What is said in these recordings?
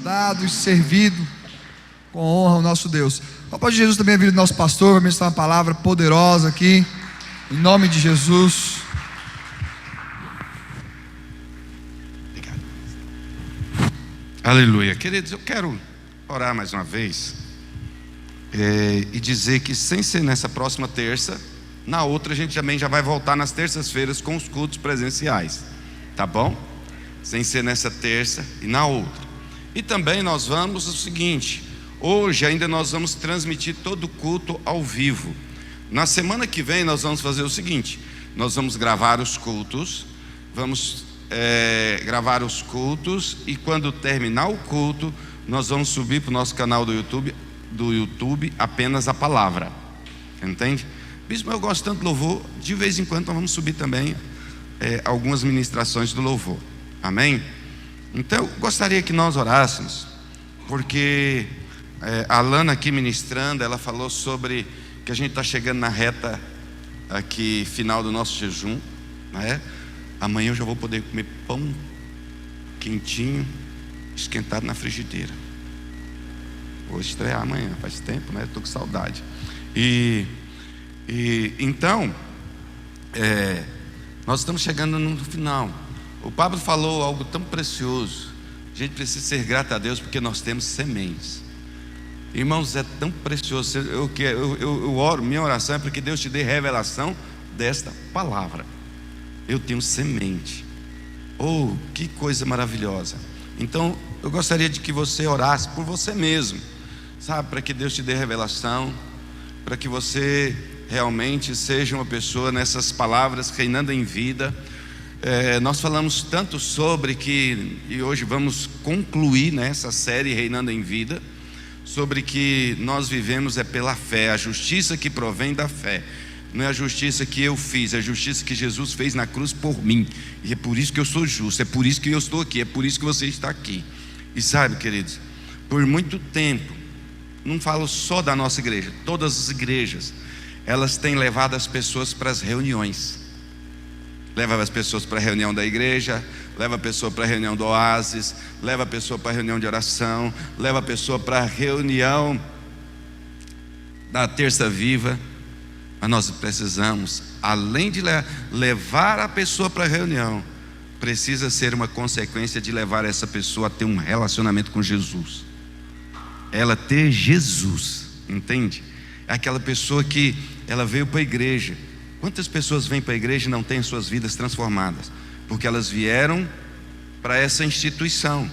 ajudado e servido com honra ao nosso Deus. A paz de Jesus também é a vida do nosso pastor, vai ministrar uma palavra poderosa aqui, em nome de Jesus. Obrigado. Aleluia. Queridos, eu quero orar mais uma vez e dizer que, sem ser nessa próxima terça, na outra a gente também já vai voltar nas terças-feiras com os cultos presenciais, tá bom? Sem ser nessa terça e na outra. E também nós vamos o seguinte: hoje ainda nós vamos transmitir todo o culto ao vivo. Na semana que vem nós vamos fazer o seguinte: nós vamos gravar os cultos, e quando terminar o culto, nós vamos subir para o nosso canal do YouTube apenas a palavra. Entende? Bispo, eu gosto tanto do louvor, de vez em quando nós vamos subir também algumas ministrações do louvor. Amém? Então eu gostaria que nós orássemos, porque a Lana aqui ministrando, ela falou sobre que a gente está chegando na reta aqui final do nosso jejum, né? Amanhã eu já vou poder comer pão quentinho, esquentado na frigideira. Vou estrear amanhã, faz tempo, né? Estou com saudade. Então nós estamos chegando no final. O Pablo falou algo tão precioso. A gente precisa ser grato a Deus porque nós temos sementes. Irmãos, é tão precioso. Eu oro, minha oração é para que Deus te dê revelação desta palavra. Eu tenho semente. Oh, que coisa maravilhosa. Então eu gostaria de que você orasse por você mesmo, sabe, para que Deus te dê revelação, para que você realmente seja uma pessoa nessas palavras reinando em vida. Nós falamos tanto sobre e hoje vamos concluir nessa série Reinando em Vida, sobre que nós vivemos pela fé, a justiça que provém da fé. Não é a justiça que eu fiz, é a justiça que Jesus fez na cruz por mim, e é por isso que eu sou justo, é por isso que eu estou aqui, é por isso que você está aqui. E sabe, queridos, por muito tempo, não falo só da nossa igreja, todas as igrejas, elas têm levado as pessoas para as reuniões. Leva as pessoas para a reunião da igreja, leva a pessoa para a reunião do Oásis, leva a pessoa para a reunião de oração, leva a pessoa para a reunião da Terça Viva. Mas nós precisamos, além de levar a pessoa para a reunião, precisa ser uma consequência de levar essa pessoa a ter um relacionamento com Jesus. Ela ter Jesus, entende? É aquela pessoa que ela veio para a igreja. Quantas pessoas vêm para a igreja e não têm suas vidas transformadas? Porque elas vieram para essa instituição,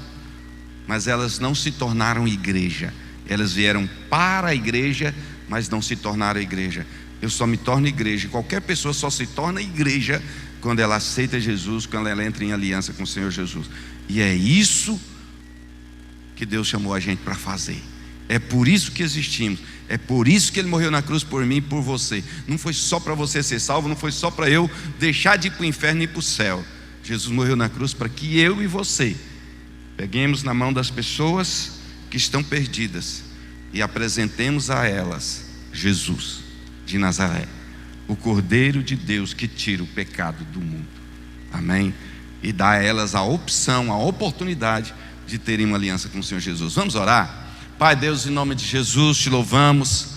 mas elas não se tornaram igreja. Elas vieram para a igreja, mas não se tornaram igreja. Eu só me torno igreja. Qualquer pessoa só se torna igreja quando ela aceita Jesus, quando ela entra em aliança com o Senhor Jesus. E é isso que Deus chamou a gente para fazer. É por isso que existimos. É por isso que Ele morreu na cruz por mim e por você. Não foi só para você ser salvo, não foi só para eu deixar de ir para o inferno e ir para o céu. Jesus morreu na cruz para que eu e você peguemos na mão das pessoas que estão perdidas e apresentemos a elas Jesus de Nazaré, o Cordeiro de Deus que tira o pecado do mundo. Amém? E dá a elas a opção, a oportunidade de terem uma aliança com o Senhor Jesus. Vamos orar? Pai Deus, em nome de Jesus, te louvamos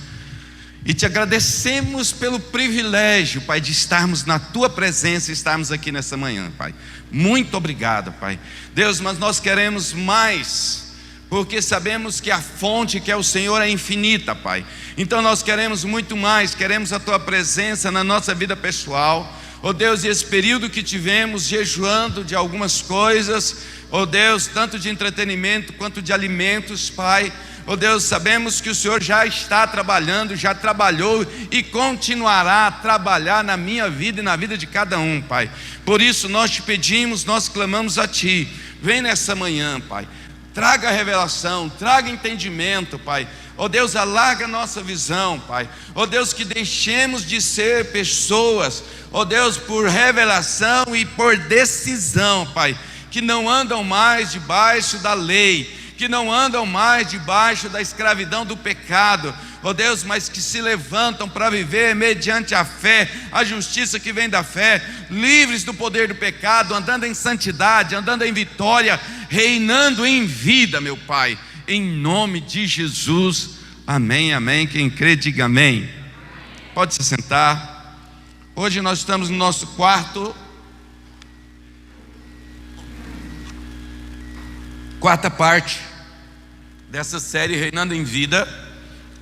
e te agradecemos pelo privilégio, Pai, de estarmos na Tua presença e estarmos aqui nessa manhã, Pai. Muito obrigado, Pai. Deus, mas nós queremos mais, porque sabemos que a fonte que é o Senhor é infinita, Pai. Então nós queremos muito mais, queremos a Tua presença na nossa vida pessoal. Oh Deus, e esse período que tivemos jejuando de algumas coisas, oh Deus, tanto de entretenimento quanto de alimentos, Pai. Oh Deus, sabemos que o Senhor já está trabalhando, já trabalhou e continuará a trabalhar na minha vida e na vida de cada um, Pai. Por isso nós te pedimos, nós clamamos a Ti. Vem nessa manhã, Pai. Traga revelação, traga entendimento, Pai. Oh Deus, alarga a nossa visão, Pai. Oh Deus, que deixemos de ser pessoas, oh Deus, por revelação e por decisão, Pai, que não andam mais debaixo da lei, que não andam mais debaixo da escravidão do pecado, oh Deus, mas que se levantam para viver mediante a fé, a justiça que vem da fé, livres do poder do pecado, andando em santidade, andando em vitória, reinando em vida, meu Pai, em nome de Jesus, amém, amém. Quem crê, diga amém. Pode se sentar. Hoje nós estamos no nosso quarta parte dessa série Reinando em Vida.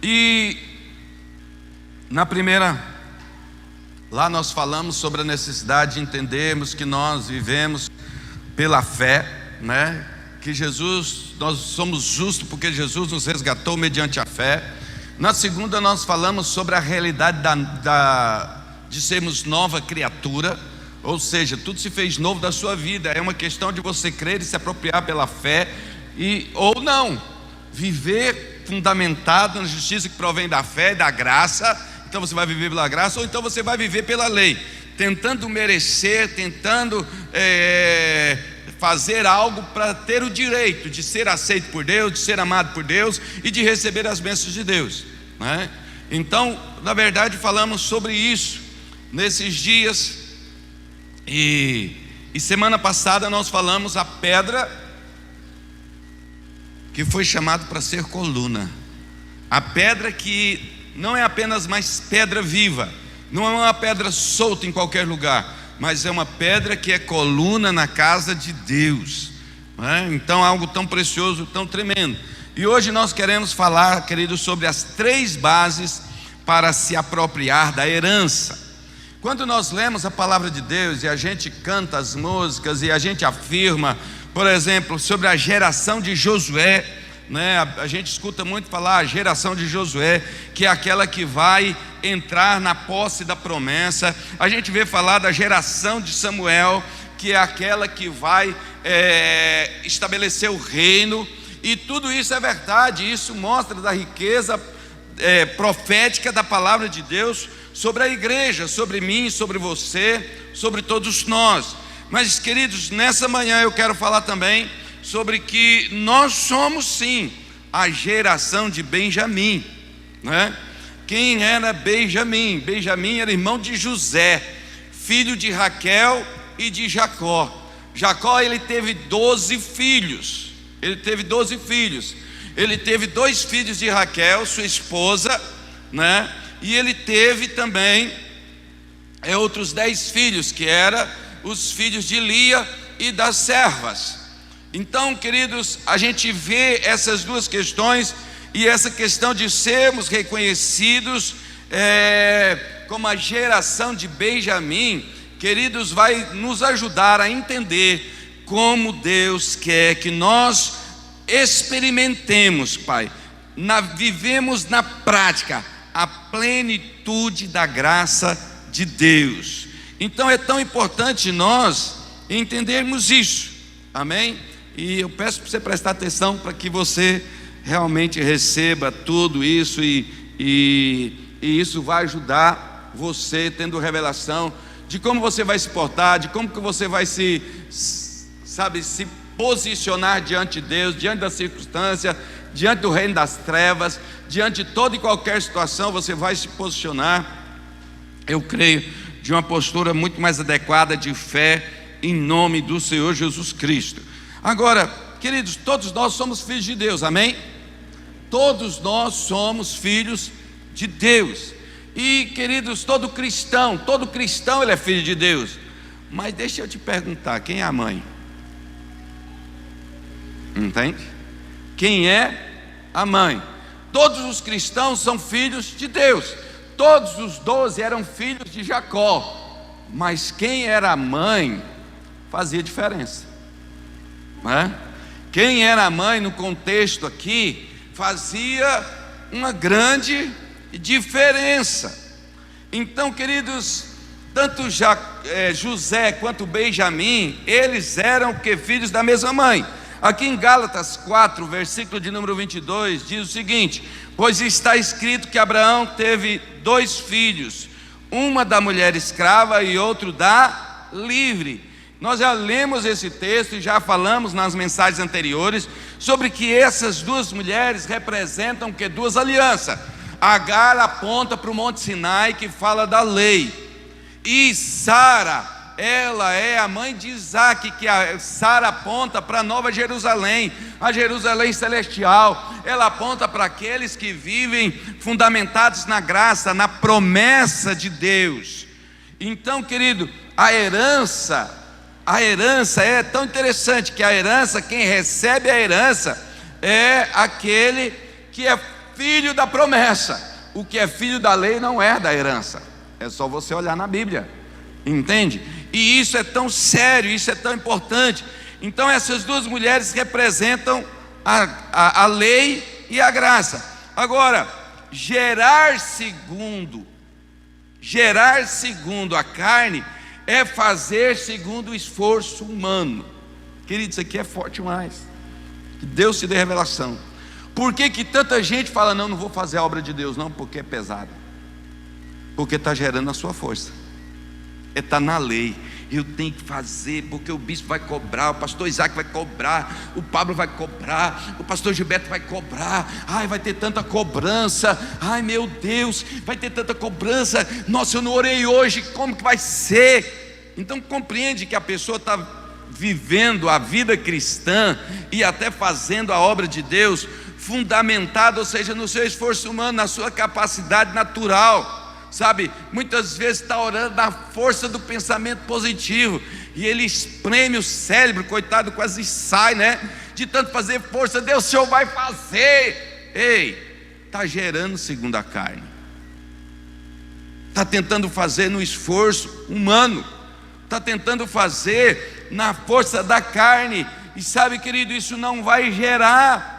E na primeira, lá nós falamos sobre a necessidade de entendermos que nós vivemos pela fé, né? Que Jesus, nós somos justos porque Jesus nos resgatou mediante a fé. Na segunda nós falamos sobre a realidade de sermos nova criatura, ou seja, tudo se fez novo da sua vida. É uma questão de você crer e se apropriar pela fé, ou não, viver fundamentado na justiça que provém da fé e da graça. Então você vai viver pela graça, ou então você vai viver pela lei, tentando merecer, tentando fazer algo para ter o direito de ser aceito por Deus, de ser amado por Deus e de receber as bênçãos de Deus, né? Então, na verdade, falamos sobre isso nesses dias. E semana passada nós falamos a pedra que foi chamada para ser coluna, a pedra que não é apenas mais pedra viva, não é uma pedra solta em qualquer lugar, mas é uma pedra que é coluna na casa de Deus, né? Então algo tão precioso, tão tremendo. E hoje nós queremos falar, queridos, sobre as 3 bases para se apropriar da herança. Quando nós lemos a palavra de Deus e a gente canta as músicas e a gente afirma, por exemplo, sobre a geração de Josué, né? A gente escuta muito falar a geração de Josué, que é aquela que vai entrar na posse da promessa. A gente vê falar da geração de Samuel, que é aquela que vai estabelecer o reino. E tudo isso é verdade. Isso mostra da riqueza profética da palavra de Deus sobre a igreja, sobre mim, sobre você, sobre todos nós. Mas, queridos, nessa manhã eu quero falar também sobre que nós somos sim a geração de Benjamim, né? Quem era Benjamim? Benjamim era irmão de José, filho de Raquel e de Jacó. Jacó, ele teve 12 filhos. Ele teve 2 filhos de Raquel, sua esposa, né? E ele teve também outros 10 filhos, que eram os filhos de Lia e das servas. Então, queridos, a gente vê essas duas questões, e essa questão de sermos reconhecidos como a geração de Benjamim, queridos, vai nos ajudar a entender como Deus quer que nós experimentemos, Pai, vivemos na prática a plenitude da graça de Deus. Então é tão importante nós entendermos isso, amém? E eu peço para você prestar atenção para que você realmente receba tudo isso, e isso vai ajudar você, tendo revelação de como você vai se portar, de como que você vai se posicionar diante de Deus, diante da circunstância, diante do reino das trevas, diante de toda e qualquer situação. Você vai se posicionar, eu creio, de uma postura muito mais adequada de fé, em nome do Senhor Jesus Cristo. Agora, queridos, todos nós somos filhos de Deus, amém? Todos nós somos filhos de Deus. E, queridos, todo cristão ele é filho de Deus. Mas deixa eu te perguntar, quem é a mãe? Entende? Quem é a mãe? Todos os cristãos são filhos de Deus. Todos os 12 eram filhos de Jacó, mas quem era a mãe fazia diferença, né? Quem era a mãe no contexto aqui fazia uma grande diferença. Então, queridos, tanto José quanto Benjamim, eles eram filhos da mesma mãe. Aqui em Gálatas 4, versículo de número 22, diz o seguinte: pois está escrito que Abraão teve 2 filhos, uma da mulher escrava e outro da livre. Nós já lemos esse texto e já falamos nas mensagens anteriores sobre que essas 2 mulheres representam 2 alianças. Agar aponta para o Monte Sinai, que fala da lei, e Sara ela é a mãe de Isaac, que a Sara aponta para a Nova Jerusalém, a Jerusalém celestial. Ela aponta para aqueles que vivem fundamentados na graça, na promessa de Deus. Então, querido, a herança é tão interessante que a herança, quem recebe a herança é aquele que é filho da promessa. O que é filho da lei não é da herança. É só você olhar na Bíblia, entende? E isso é tão sério, isso é tão importante. Então essas duas mulheres representam a lei e a graça. Agora, gerar segundo a carne é fazer segundo o esforço humano. Querido, isso aqui é forte demais. Que Deus te dê revelação. Por que tanta gente fala, não vou fazer a obra de Deus? Não, porque é pesado. Porque está gerando a sua força. Está na lei. Eu tenho que fazer, porque o bispo vai cobrar, o pastor Isaac vai cobrar, o Pablo vai cobrar, o pastor Gilberto vai cobrar. Ai, vai ter tanta cobrança. Ai, meu Deus, vai ter tanta cobrança. Nossa, eu não orei hoje, como que vai ser? Então compreende que a pessoa está vivendo a vida cristã e até fazendo a obra de Deus fundamentado, ou seja, no seu esforço humano, na sua capacidade natural, sabe? Muitas vezes está orando na força do pensamento positivo, e ele espreme o cérebro, coitado, quase sai, né? De tanto fazer força, Deus, o Senhor vai fazer. Ei, está gerando segundo a carne, está tentando fazer no esforço humano, está tentando fazer na força da carne, e sabe, querido, isso não vai gerar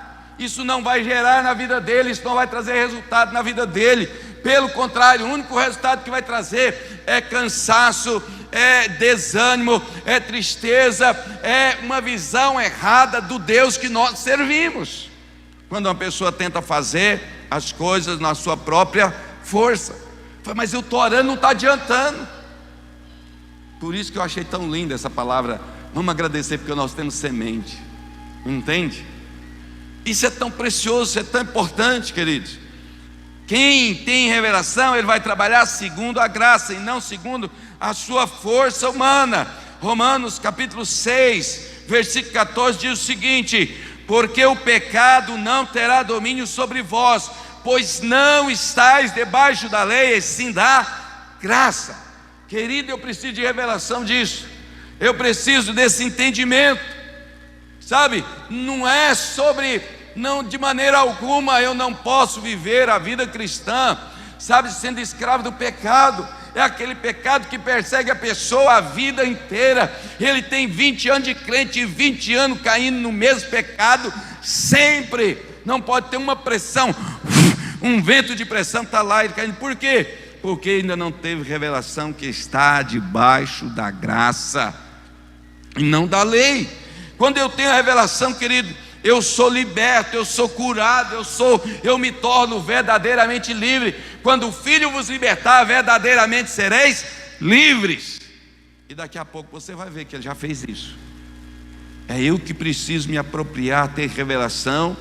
na vida dele, isso não vai trazer resultado na vida dele. Pelo contrário, o único resultado que vai trazer é cansaço, é desânimo, é tristeza, é uma visão errada do Deus que nós servimos. Quando uma pessoa tenta fazer as coisas na sua própria força, mas eu estou orando, não está adiantando. Por isso que eu achei tão linda essa palavra. Vamos agradecer porque nós temos semente, entende? Isso é tão precioso, isso é tão importante, queridos. Quem tem revelação, ele vai trabalhar segundo a graça e não segundo a sua força humana. Romanos capítulo 6, versículo 14 diz o seguinte: porque o pecado não terá domínio sobre vós, pois não estáis debaixo da lei, e sim da graça. Querido, eu preciso de revelação disso, eu preciso desse entendimento, sabe? Não é sobre, não, de maneira alguma eu não posso viver a vida cristã, sabe, sendo escravo do pecado. É aquele pecado que persegue a pessoa a vida inteira. Ele tem 20 anos de crente e 20 anos caindo no mesmo pecado, sempre. Não pode ter uma pressão, um vento de pressão está lá ele caindo. Por quê? Porque ainda não teve revelação que está debaixo da graça e não da lei. Quando eu tenho a revelação, querido, eu sou liberto, eu sou curado, eu me torno verdadeiramente livre. Quando o Filho vos libertar, verdadeiramente sereis livres. E daqui a pouco você vai ver que ele já fez isso. É eu que preciso me apropriar, ter revelação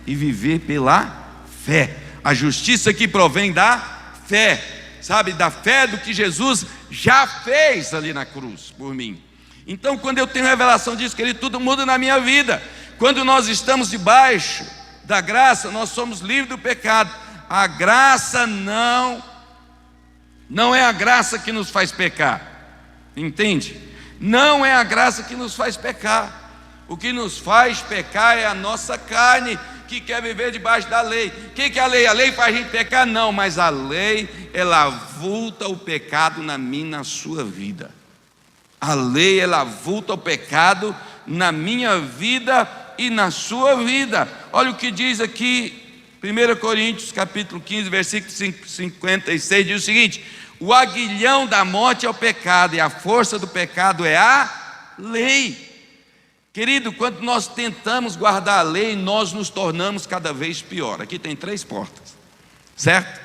e viver pela fé. A justiça que provém da fé, sabe, da fé do que Jesus já fez ali na cruz por mim. Então, quando eu tenho revelação disso, querido, tudo muda na minha vida. Quando nós estamos debaixo da graça, nós somos livres do pecado. A graça não é a graça que nos faz pecar, entende? Não é a graça que nos faz pecar. O que nos faz pecar é a nossa carne, que quer viver debaixo da lei. O que é a lei? A lei faz a gente pecar? Não, mas a lei, ela avulta o pecado na minha e na sua vida. A lei, ela avulta o pecado na minha vida e na sua vida. Olha o que diz aqui 1 Coríntios capítulo 15, versículo 56, diz o seguinte: o aguilhão da morte é o pecado, e a força do pecado é a lei. Querido, quando nós tentamos guardar a lei, nós nos tornamos cada vez pior. Aqui tem 3 portas, certo?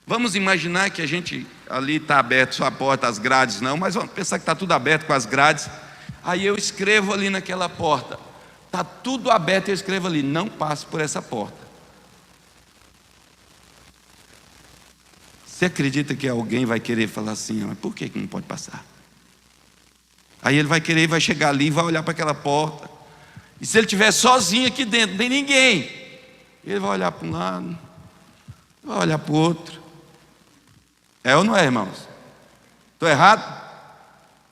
Vamos imaginar que a gente ali está aberto, só a porta, as grades não, mas vamos pensar que está tudo aberto com as grades. Aí eu escrevo ali naquela porta, está tudo aberto, eu escrevo ali: não passe por essa porta. Você acredita que alguém vai querer falar assim, mas por que não pode passar? Aí ele vai querer, vai chegar ali, vai olhar para aquela porta. E se ele estiver sozinho aqui dentro, não tem ninguém, ele vai olhar para um lado, vai olhar para o outro. É ou não é, irmãos? Estou errado?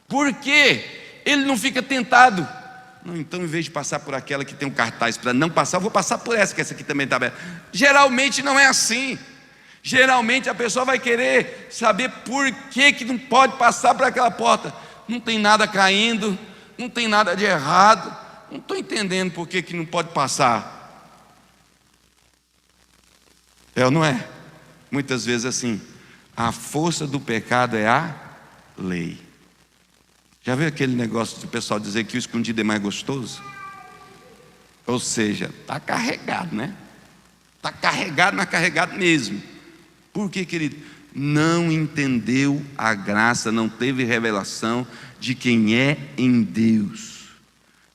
Por quê? Ele não fica tentado. Não, então em vez de passar por aquela que tem um cartaz para não passar, eu vou passar por essa, que essa aqui também está aberta. Geralmente não é assim. Geralmente a pessoa vai querer saber por que não pode passar por aquela porta. Não tem nada caindo, não tem nada de errado. Não estou entendendo por que não pode passar. É ou não é? Muitas vezes assim. A força do pecado é a lei. Já viu aquele negócio do pessoal dizer que o escondido é mais gostoso? Ou seja, está carregado, né? Está carregado, mas carregado mesmo. Por quê, querido? Não entendeu a graça, não teve revelação de quem é em Deus.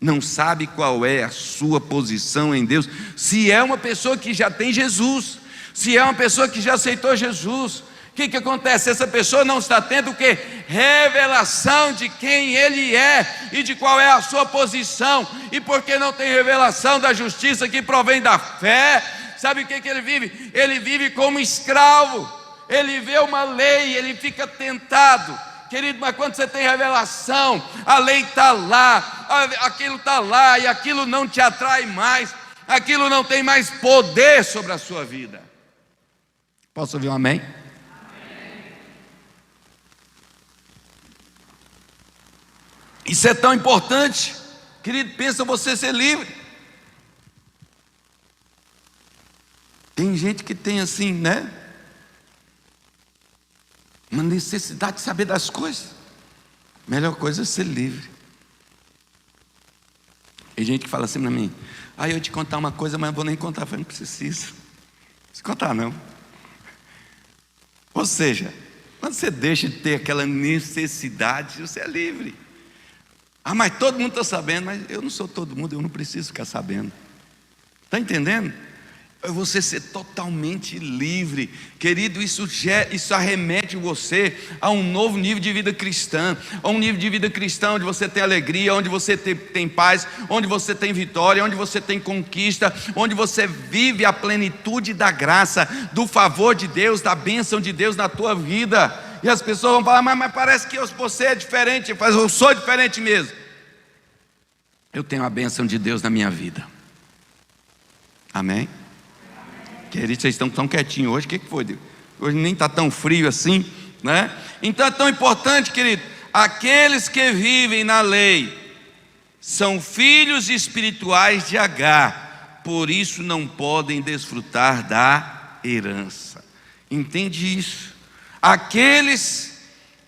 Não sabe qual é a sua posição em Deus. Se é uma pessoa que já tem Jesus, se é uma pessoa que já aceitou Jesus, o que acontece? Essa pessoa não está tendo o quê? Revelação de quem ele é e de qual é a sua posição. E porque não tem revelação da justiça que provém da fé, sabe o que ele vive? Ele vive como escravo. Ele vê uma lei, ele fica tentado. Querido, mas quando você tem revelação, a lei está lá, aquilo está lá, e aquilo não te atrai mais, aquilo não tem mais poder sobre a sua vida. Posso ouvir um amém? Isso é tão importante, querido, pensa você ser livre. Tem gente que tem assim, né? Uma necessidade de saber das coisas. Melhor coisa é ser livre. Tem gente que fala assim para mim: eu ia te contar uma coisa, mas eu vou nem contar. Eu falei: não precisa contar não. Ou seja, quando você deixa de ter aquela necessidade, você é livre. Mas todo mundo está sabendo. Mas eu não sou todo mundo, eu não preciso ficar sabendo. Está entendendo? É você ser totalmente livre. Querido, isso arremete você a um novo nível de vida cristã. A um nível de vida cristã onde você tem alegria, onde você tem paz, onde você tem vitória, onde você tem conquista, onde você vive a plenitude da graça, do favor de Deus, da bênção de Deus na tua vida. E as pessoas vão falar: mas parece que você é diferente. Eu sou diferente mesmo. Eu tenho a bênção de Deus na minha vida. Amém? Queridos, vocês estão tão quietinhos hoje. O que foi, Deus? Hoje nem está tão frio assim, né? Então é tão importante, querido. Aqueles que vivem na lei são filhos espirituais de Agar, por isso não podem desfrutar da herança. Entende isso? Aqueles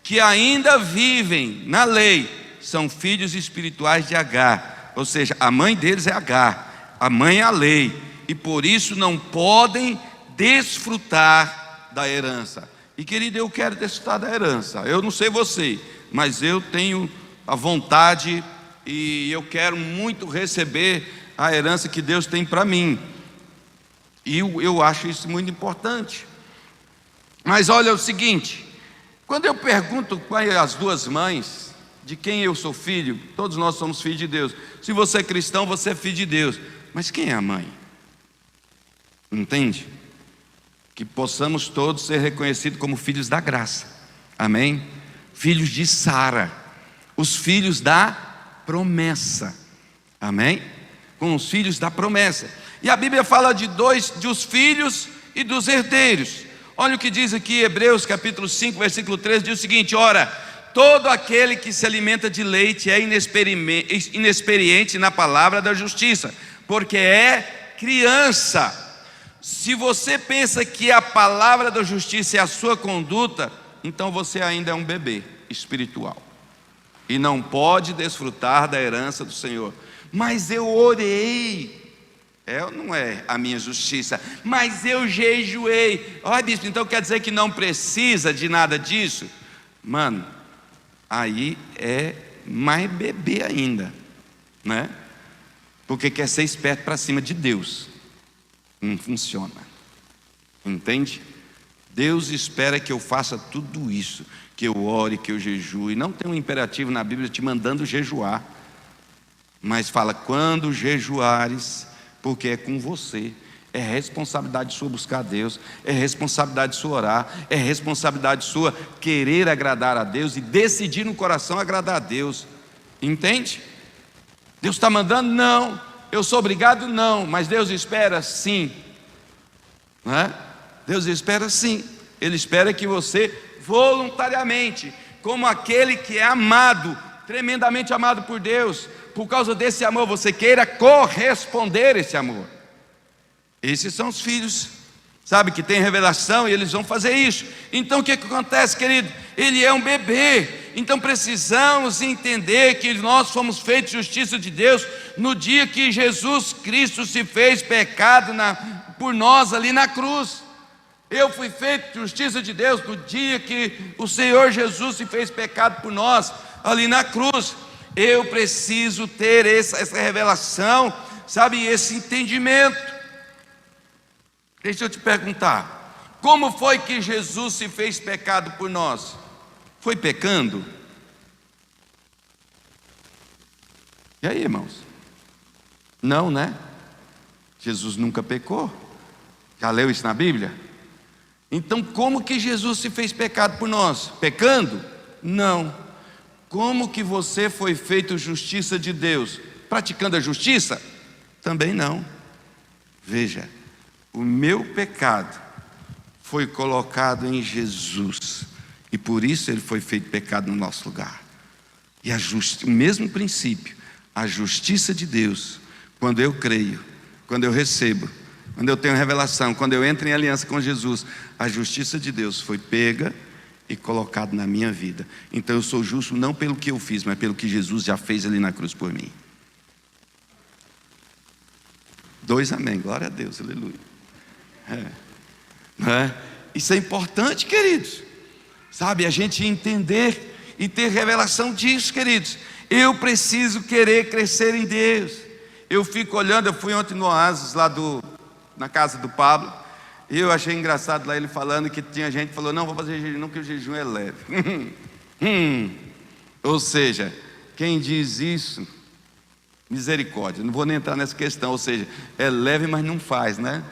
que ainda vivem na lei são filhos espirituais de Agar, ou seja, a mãe deles é Agar, a mãe é a lei, e por isso não podem desfrutar da herança. E querido, eu quero desfrutar da herança. Eu não sei você, mas eu tenho a vontade e eu quero muito receber a herança que Deus tem para mim. E eu acho isso muito importante. Mas olha o seguinte: quando eu pergunto quais as duas mães, de quem eu sou filho, todos nós somos filhos de Deus. Se você é cristão, você é filho de Deus. Mas quem é a mãe? Entende? Que possamos todos ser reconhecidos como filhos da graça. Amém? Filhos de Sara, os filhos da promessa. Amém? Com os filhos da promessa. E a Bíblia fala dos filhos e dos herdeiros. Olha o que diz aqui Hebreus capítulo 5, versículo 13, diz o seguinte: ora, todo aquele que se alimenta de leite é inexperiente na palavra da justiça, porque é criança. Se você pensa que a palavra da justiça é a sua conduta, então você ainda é um bebê espiritual e não pode desfrutar da herança do Senhor. Mas eu orei, não é a minha justiça, mas eu jejuei. Olha, bispo, então quer dizer que não precisa de nada disso? Mano, aí é mais bebê ainda, né? Porque quer ser esperto para cima de Deus. Não funciona. Entende? Deus espera que eu faça tudo isso, que eu ore, que eu jejue. Não tem um imperativo na Bíblia te mandando jejuar, mas fala: quando jejuares, porque é com você. É responsabilidade sua buscar a Deus, é responsabilidade sua orar, é responsabilidade sua querer agradar a Deus e decidir no coração agradar a Deus. Entende? Deus está mandando? Não. Eu sou obrigado? Não. Mas Deus espera? Sim. Não é? Deus espera sim. Ele espera que você voluntariamente, como aquele que é amado, tremendamente amado por Deus, por causa desse amor você queira corresponder a esse amor. Esses são os filhos, sabe, que tem revelação e eles vão fazer isso. Então o que acontece, querido? Ele é um bebê, então precisamos entender que nós fomos feitos justiça de Deus no dia que Jesus Cristo se fez pecado por nós ali na cruz. Eu fui feito justiça de Deus no dia que o Senhor Jesus se fez pecado por nós ali na cruz. Eu preciso ter essa revelação, sabe, esse entendimento. Deixa eu te perguntar, como foi que Jesus se fez pecado por nós? Foi pecando? E aí, irmãos? Não, né? Jesus nunca pecou. Já leu isso na Bíblia? Então como que Jesus se fez pecado por nós? Pecando? Não. Como que você foi feito justiça de Deus? Praticando a justiça? Também não. Veja, o meu pecado foi colocado em Jesus, e por isso ele foi feito pecado no nosso lugar. E o mesmo princípio, a justiça de Deus, quando eu creio, quando eu recebo, quando eu tenho revelação, quando eu entro em aliança com Jesus, a justiça de Deus foi pega e colocada na minha vida. Então eu sou justo não pelo que eu fiz, mas pelo que Jesus já fez ali na cruz por mim. 2 amém, glória a Deus, aleluia. Isso é importante, queridos, sabe, a gente entender e ter revelação disso, queridos. Eu preciso querer crescer em Deus. Eu fico olhando, eu fui ontem no Oasis lá na casa do Pablo, e eu achei engraçado lá ele falando que tinha gente que falou: não, vou fazer jejum não, que o jejum é leve. Ou seja, quem diz isso, misericórdia, não vou nem entrar nessa questão. Ou seja, é leve, mas não faz, né?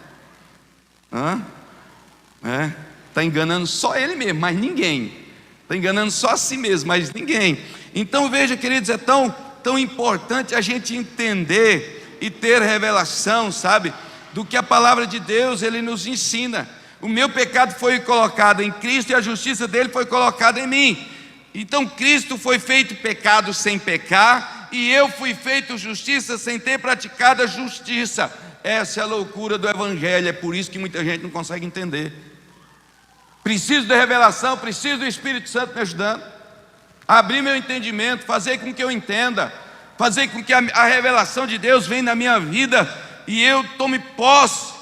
Está enganando só ele mesmo, mas ninguém. Está enganando só a si mesmo, mas ninguém. Então veja, queridos, é tão importante a gente entender e ter revelação, sabe, do que a palavra de Deus ele nos ensina. O meu pecado foi colocado em Cristo e a justiça dele foi colocada em mim. Então Cristo foi feito pecado sem pecar, e eu fui feito justiça sem ter praticado a justiça. Essa é a loucura do Evangelho. É por isso que muita gente não consegue entender. Preciso da revelação, preciso do Espírito Santo me ajudando, abrir meu entendimento, fazer com que eu entenda, fazer com que a revelação de Deus venha na minha vida e eu tome posse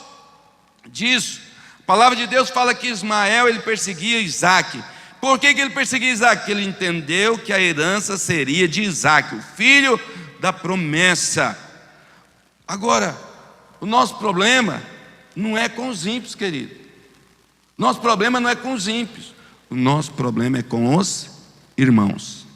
disso. A palavra de Deus fala que Ismael ele perseguia Isaac. Por que ele perseguia Isaac? Porque ele entendeu que a herança seria de Isaac, o filho da promessa. Agora, o nosso problema não é com os ímpios, querido. Nosso problema não é com os ímpios. O nosso problema é com os irmãos.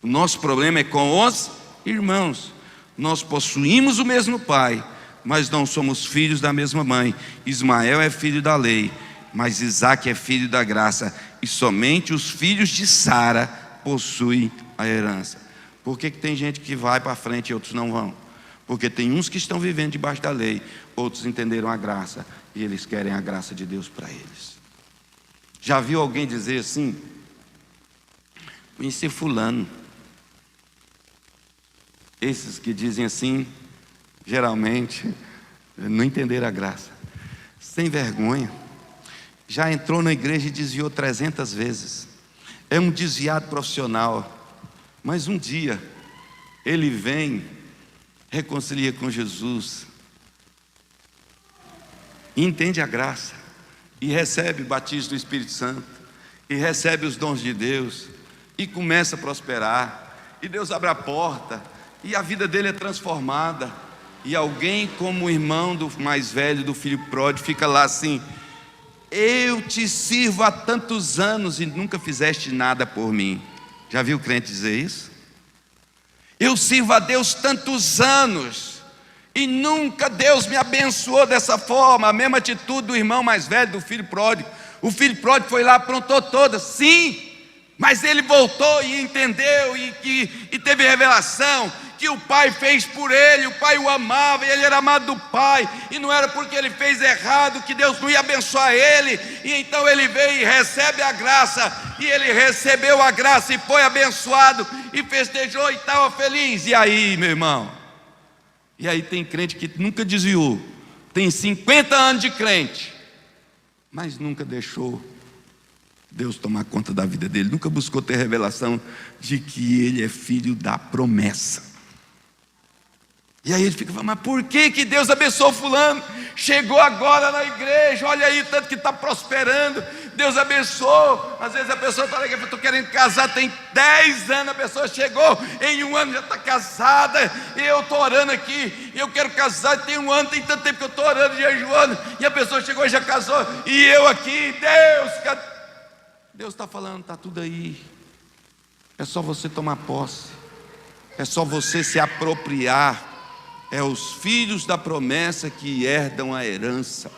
O nosso problema é com os irmãos. Nós possuímos o mesmo pai, mas não somos filhos da mesma mãe. Ismael é filho da lei, mas Isaac é filho da graça. E somente os filhos de Sara possuem a herança. Por que tem gente que vai para frente e outros não vão? Porque tem uns que estão vivendo debaixo da lei, outros entenderam a graça e eles querem a graça de Deus para eles. Já viu alguém dizer assim: conheci fulano? Esses que dizem assim, geralmente não entenderam a graça. Sem vergonha. Já entrou na igreja e desviou 300 vezes. É um desviado profissional. Mas um dia ele vem, reconcilia com Jesus, entende a graça, e recebe o batismo do Espírito Santo, e recebe os dons de Deus, e começa a prosperar, e Deus abre a porta, e a vida dele é transformada. E alguém como o irmão do mais velho, do filho pródigo, fica lá assim: eu te sirvo há tantos anos e nunca fizeste nada por mim. Já viu o crente dizer isso? Eu sirvo a Deus tantos anos e nunca Deus me abençoou dessa forma. A mesma atitude do irmão mais velho, do filho pródigo. O filho pródigo foi lá, aprontou todas, sim, mas ele voltou e entendeu e teve revelação que o pai fez por ele, o pai o amava e ele era amado do pai, e não era porque ele fez errado que Deus não ia abençoar ele. E então ele veio e recebe a graça, e ele recebeu a graça e foi abençoado e festejou e estava feliz. E aí, meu irmão, e aí tem crente que nunca desviou, tem 50 anos de crente, mas nunca deixou Deus tomar conta da vida dele, nunca buscou ter revelação de que ele é filho da promessa. E aí ele fica falando, mas por que Deus abençoou fulano? Chegou agora na igreja, olha aí, tanto que está prosperando, Deus abençoou. Às vezes a pessoa está lá, eu estou querendo casar, tem 10 anos, a pessoa chegou, em um ano já está casada, e eu estou orando aqui, eu quero casar, tem um ano, tem tanto tempo que eu estou orando, jejuando, e a pessoa chegou e já casou, e eu aqui, Deus está falando, está tudo aí, é só você tomar posse, é só você se apropriar. É os filhos da promessa que herdam a herança.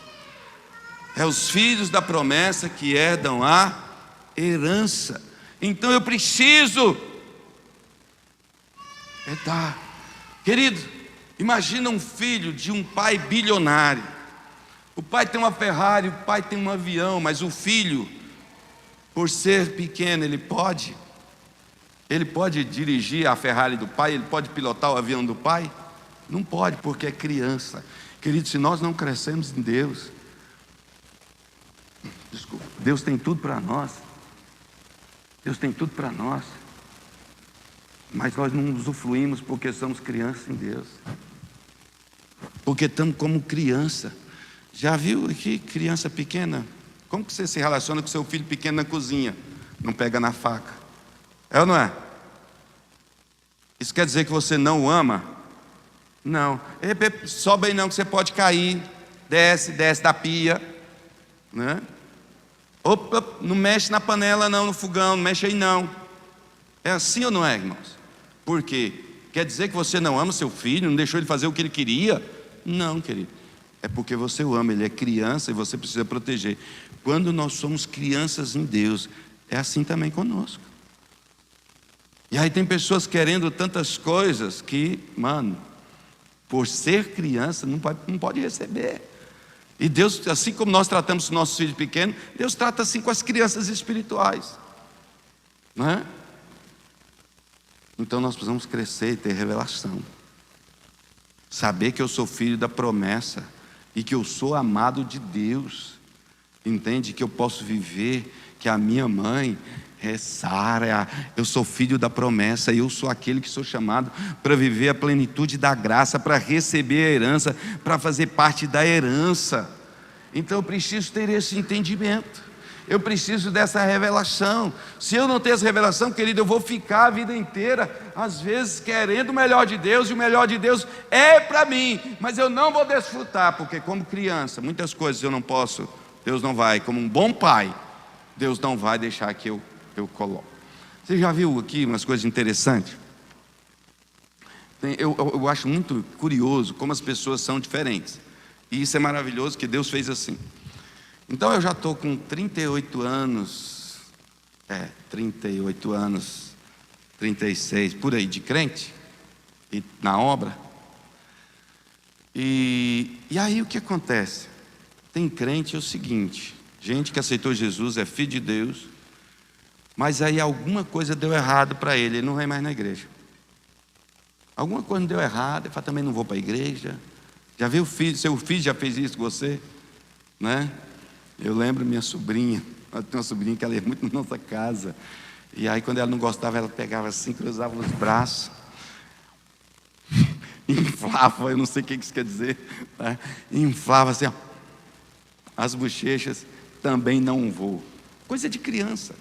É os filhos da promessa que herdam a herança. Então eu preciso dar. Querido, imagina um filho de um pai bilionário. O pai tem uma Ferrari, o pai tem um avião, mas o filho, por ser pequeno, ele pode dirigir a Ferrari do pai, ele pode pilotar o avião do pai? Não pode, porque é criança. Querido, se nós não crescemos em Deus, desculpa, Deus tem tudo para nós. Deus tem tudo para nós. Mas nós não usufruímos porque somos crianças em Deus. Porque estamos como criança. Já viu aqui criança pequena? Como que você se relaciona com seu filho pequeno na cozinha? Não pega na faca. É ou não é? Isso quer dizer que você não o ama? Não, sobe aí não que você pode cair, desce da pia, né? Opa, não mexe na panela não, no fogão, não mexe aí não. É assim ou não é, irmãos? Por quê? Quer dizer que você não ama seu filho, não deixou ele fazer o que ele queria? Não, querido, é porque você o ama, ele é criança e você precisa proteger. Quando nós somos crianças em Deus, é assim também conosco. E aí tem pessoas querendo tantas coisas que, por ser criança, não pode receber. E Deus, assim como nós tratamos os nossos filhos pequenos, Deus trata assim com as crianças espirituais, não é? Então nós precisamos crescer e ter revelação. Saber que eu sou filho da promessa e que eu sou amado de Deus. Entende? Que eu posso viver, que a minha mãe é Sara, eu sou filho da promessa, eu sou aquele que sou chamado para viver a plenitude da graça, para receber a herança, para fazer parte da herança. Então eu preciso ter esse entendimento, eu preciso dessa revelação. Se eu não ter essa revelação, querido, eu vou ficar a vida inteira, às vezes, querendo o melhor de Deus, e o melhor de Deus é para mim, mas eu não vou desfrutar, porque como criança, muitas coisas eu não posso, Deus não vai, como um bom pai, Deus não vai deixar que eu coloco. Você já viu aqui umas coisas interessantes? Eu acho muito curioso como as pessoas são diferentes. E isso é maravilhoso que Deus fez assim. Então eu já estou com 38 anos, 36, por aí, de crente, e na obra. E aí o que acontece? Tem crente é o seguinte, gente que aceitou Jesus, é filho de Deus, mas aí alguma coisa deu errado para ele não vem mais na igreja. Alguma coisa não deu errado, ele fala, também não vou para a igreja. Já viu seu filho já fez isso com você? Né? Eu lembro minha sobrinha, eu tenho uma sobrinha que ela ia muito na nossa casa, e aí quando ela não gostava, ela pegava assim, cruzava os braços, inflava, eu não sei o que isso quer dizer, né? Inflava assim, ó, as bochechas, também não vou. Coisa de criança.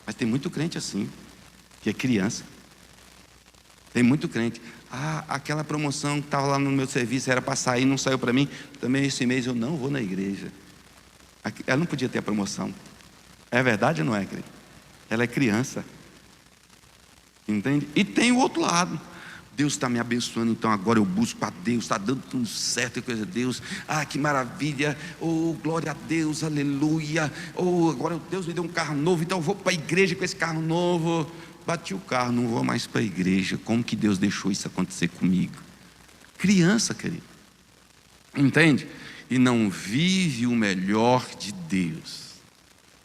Mas tem muito crente assim, que é criança. Tem muito crente. Aquela promoção que estava lá no meu serviço era para sair, não saiu para mim. Também esse mês eu não vou na igreja. Ela não podia ter a promoção. É verdade ou não é, querido? Ela é criança. Entende? E tem o outro lado. Deus está me abençoando, então agora eu busco a Deus, está dando tudo certo e coisa de Deus. Ah, que maravilha, oh, glória a Deus, aleluia. Oh, agora Deus me deu um carro novo, então eu vou para a igreja com esse carro novo. Bati o carro, não vou mais para a igreja. Como que Deus deixou isso acontecer comigo? Criança, querido. Entende? E não vive o melhor de Deus.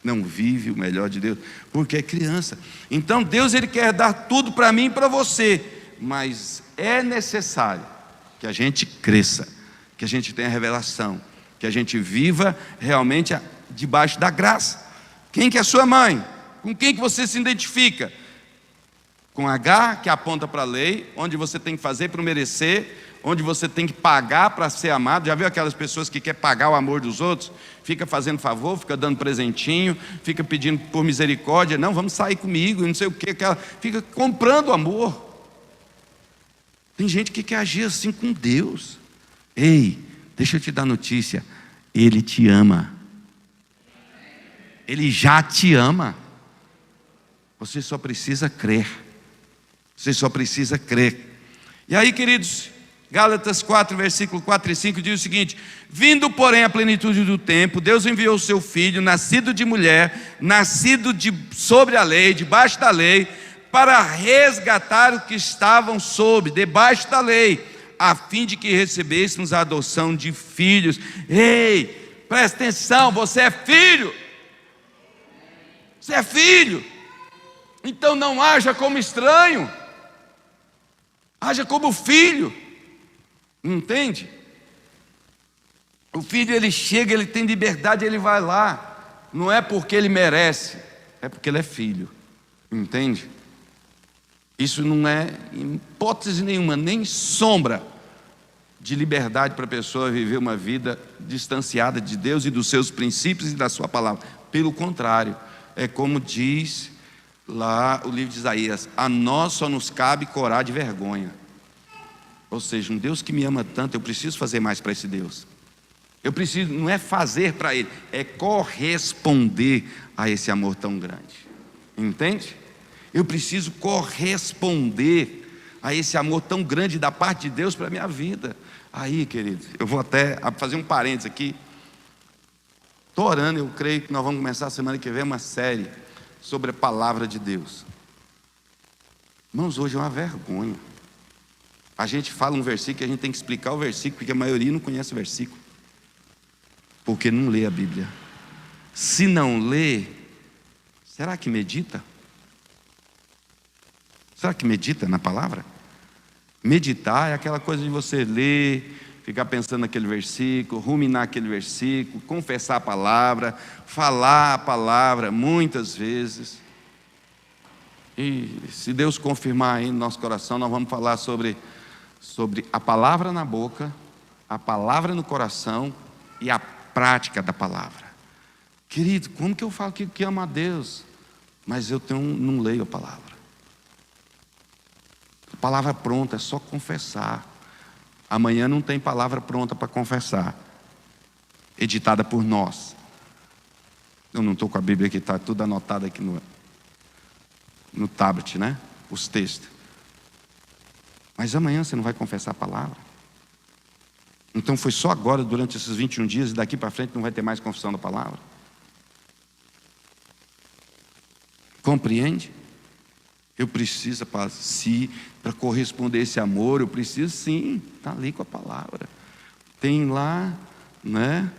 Não vive o melhor de Deus, porque é criança. Então Deus, Ele quer dar tudo para mim e para você, mas é necessário que a gente cresça, que a gente tenha revelação, que a gente viva realmente debaixo da graça. Quem que é sua mãe? Com quem que você se identifica? Com H, que aponta para a lei, onde você tem que fazer para merecer, onde você tem que pagar para ser amado. Já viu aquelas pessoas que querem pagar o amor dos outros? Fica fazendo favor, fica dando presentinho, fica pedindo por misericórdia. Não, vamos sair comigo, não sei o que. Fica comprando amor. Tem gente que quer agir assim com Deus. Ei, deixa eu te dar notícia. Ele te ama. Ele já te ama. Você só precisa crer. Você só precisa crer. E aí, queridos, Gálatas 4, versículo 4 e 5 diz o seguinte: vindo, porém, a plenitude do tempo, Deus enviou o seu Filho, nascido de mulher, nascido sobre a lei, debaixo da lei, para resgatar os que estavam debaixo da lei, a fim de que recebêssemos a adoção de filhos. Ei, presta atenção, você é filho. Você é filho. Então não haja como estranho, haja como filho. Entende? O filho, ele chega, ele tem liberdade, ele vai lá. Não é porque ele merece, é porque ele é filho. Entende? Isso não é, em hipótese nenhuma, nem sombra de liberdade para a pessoa viver uma vida distanciada de Deus e dos seus princípios e da sua palavra. Pelo contrário, é como diz lá o livro de Isaías: a nós só nos cabe corar de vergonha. Ou seja, um Deus que me ama tanto, eu preciso fazer mais para esse Deus. Eu preciso, não é fazer para Ele, é corresponder a esse amor tão grande. Entende? Eu preciso corresponder a esse amor tão grande da parte de Deus para a minha vida. Aí, querido, eu vou até fazer um parênteses aqui. Estou orando, eu creio que nós vamos começar a semana que vem uma série sobre a palavra de Deus. Irmãos, hoje é uma vergonha. A gente fala um versículo e a gente tem que explicar o versículo, porque a maioria não conhece o versículo, porque não lê a Bíblia. Se não lê, será que medita? Será que medita na palavra? Meditar é aquela coisa de você ler, ficar pensando naquele versículo, ruminar aquele versículo, confessar a palavra, falar a palavra muitas vezes. E se Deus confirmar aí no nosso coração, nós vamos falar sobre a palavra na boca, a palavra no coração e a prática da palavra. Querido, como que eu falo que amo a Deus, mas eu não leio a palavra? A palavra pronta é só confessar. Amanhã não tem palavra pronta para confessar, editada por nós. Eu não estou com a Bíblia aqui, está tudo anotado aqui no tablet, né? Os textos. Mas amanhã você não vai confessar a palavra. Então foi só agora, durante esses 21 dias, e daqui para frente não vai ter mais confissão da palavra. Compreende? Eu preciso, para corresponder a esse amor, eu preciso sim estar ali com a palavra. Tem lá, né,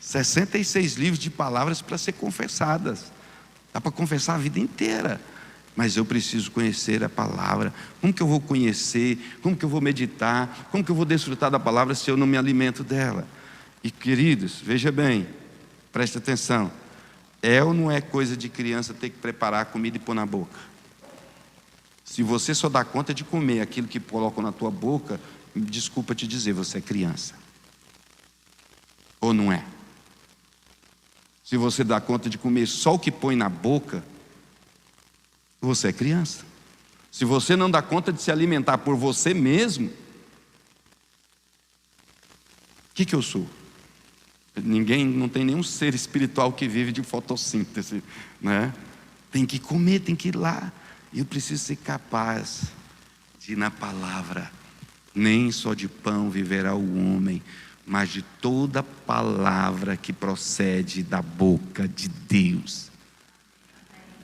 66 livros de palavras para ser confessadas. Dá para confessar a vida inteira. Mas eu preciso conhecer a palavra. Como que eu vou conhecer? Como que eu vou meditar? Como que eu vou desfrutar da palavra se eu não me alimento dela? E queridos, veja bem, preste atenção. É ou não é coisa de criança ter que preparar a comida e pôr na boca? Se você só dá conta de comer aquilo que colocam na tua boca, desculpa te dizer, você é criança. Ou não é? Se você dá conta de comer só o que põe na boca, você é criança. Se você não dá conta de se alimentar por você mesmo, o que eu sou? Não tem nenhum ser espiritual que vive de fotossíntese, né? Tem que comer, tem que ir lá. E eu preciso ser capaz de ir na palavra. Nem só de pão viverá o homem, mas de toda palavra que procede da boca de Deus.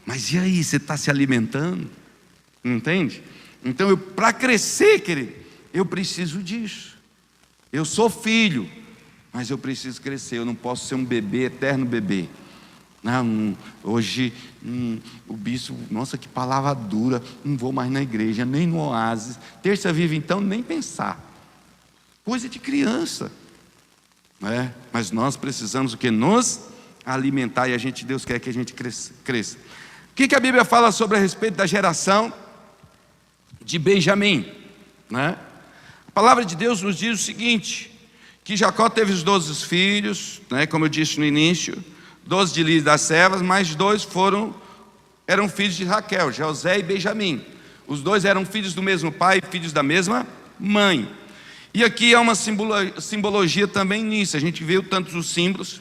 Mas e aí, você está se alimentando? Entende? Então, para crescer, querido, eu preciso disso. Eu sou filho, mas eu preciso crescer. Eu não posso ser um bebê, eterno bebê. Não, hoje o bispo, nossa, que palavra dura. Não vou mais na igreja, nem no oásis. Terça viva, então, nem pensar. Coisa de criança. Mas nós precisamos o que? Nos alimentar. E Deus quer que a gente cresça. O que a Bíblia fala sobre a respeito da geração de Benjamim? A palavra de Deus nos diz o seguinte: que Jacó teve os 12 filhos, como eu disse no início, 12 de Lia das servas, mas 2 eram filhos de Raquel, José e Benjamim. Os 2 eram filhos do mesmo pai, filhos da mesma mãe. E aqui há uma simbologia também nisso. A gente viu tantos os símbolos.